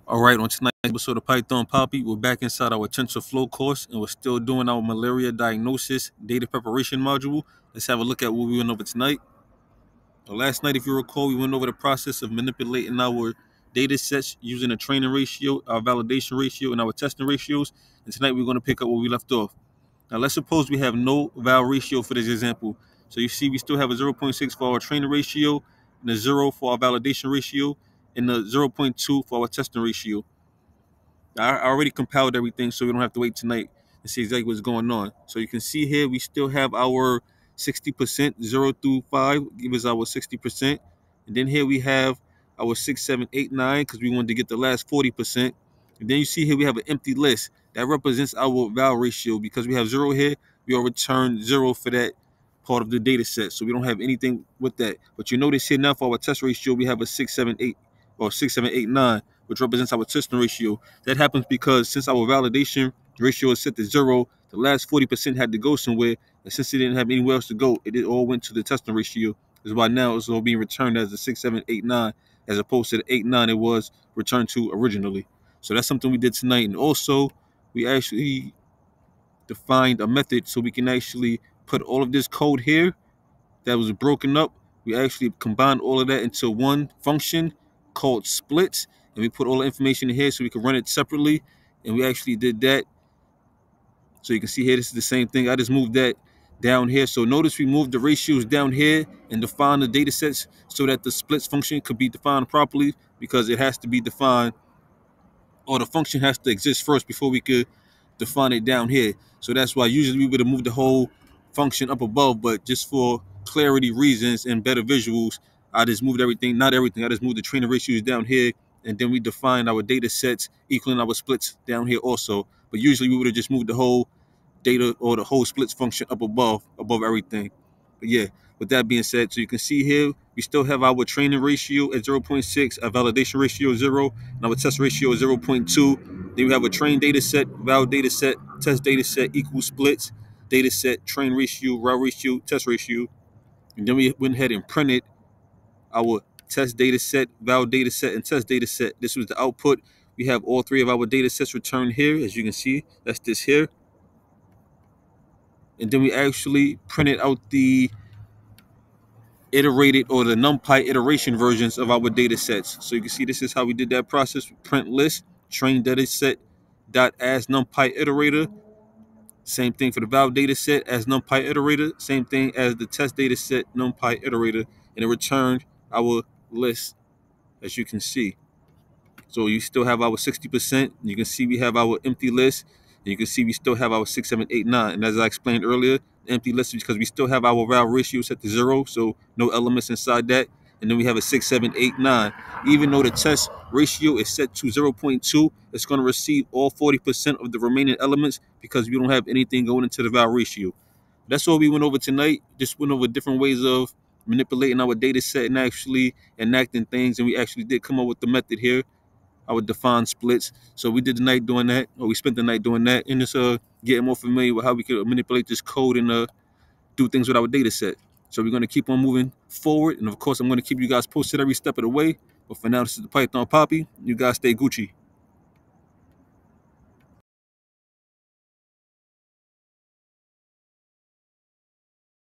All right, on tonight's episode of Python Papi, we're back inside our TensorFlow course, and we're still doing our malaria diagnosis data preparation module. Let's have a look at what we went over tonight. Last night, if you recall, we went over the process of manipulating our data sets using a training ratio, our validation ratio, and our testing ratios. And tonight, we're going to pick up where we left off. Now, let's suppose we have no val ratio for this example. So you see we still have a 0.6 for our training ratio, and a 0 for our validation ratio, and a 0.2 for our testing ratio. I already compiled everything, so we don't have to wait tonight and see exactly what's going on. So you can see here, we still have our 60%, 0 through 5, give us our 60%. And then here we have our 6, 7, 8, 9, because we wanted to get the last 40%. And then you see here we have an empty list. That represents our val ratio. Because we have 0 here, we will return 0 for that part of the data set. So we don't have anything with that. But you notice here now for our test ratio, we have a 6, 7, 8, or 6, 7, 8, 9, which represents our testing ratio. That happens because since our validation ratio is set to 0, the last 40% had to go somewhere, and since it didn't have anywhere else to go, it all went to the testing ratio. Is why now it's all being returned as a 6, 7, 8, 9, as opposed to the 8, 9 it was returned to originally. So that's something we did tonight. And also, we actually defined a method so we can actually put all of this code here that was broken up. We actually combined all of that into one function called splits, and we put all the information in here so we can run it separately. And we actually did that. So you can see here, this is the same thing. I just moved that down here. So notice we moved the ratios down here and defined the data sets so that the splits function could be defined properly, because it has to be defined, or the function has to exist first before we could define it down here. So that's why usually we would have moved the whole function up above, but just for clarity reasons and better visuals, I just moved everything, not everything, I just moved the training ratios down here, and then we defined our data sets equaling our splits down here also. But usually we would have just moved the whole data or the whole splits function up above everything. But yeah, with that being said, so you can see here, we still have our training ratio at 0.6, our validation ratio 0, and our test ratio is 0.2. Then we have a train data set, val data set, test data set equals splits, data set, train ratio, val ratio, test ratio. And then we went ahead and printed our test data set, val data set, and test data set. This was the output. We have all three of our data sets returned here, as you can see. That's this here. And then we actually printed out the iterated or the NumPy iteration versions of our data sets. So you can see this is how we did that process. Print list, train data set dot as NumPy iterator. Same thing for the val data set as NumPy iterator. Same thing as the test data set NumPy iterator. And it returned our list, as you can see. So you still have our 60%. You can see we have our empty list. And you can see we still have our 6, 7, 8, 9. And as I explained earlier, the empty list is because we still have our val ratio set to 0, so no elements inside that. And then we have a 6, 7, 8, 9. Even though the test ratio is set to 0.2, it's going to receive all 40% of the remaining elements because we don't have anything going into the val ratio. That's all we went over tonight. Just went over different ways of manipulating our data set and actually enacting things. And we actually did come up with the method here, our defined splits. So we did the night doing that, or we spent the night doing that, and just getting more familiar with how we could manipulate this code and do things with our data set. So we're going to keep on moving forward, and of course I'm going to keep you guys posted every step of the way. But for now, this is the Python Papi. You guys stay Gucci.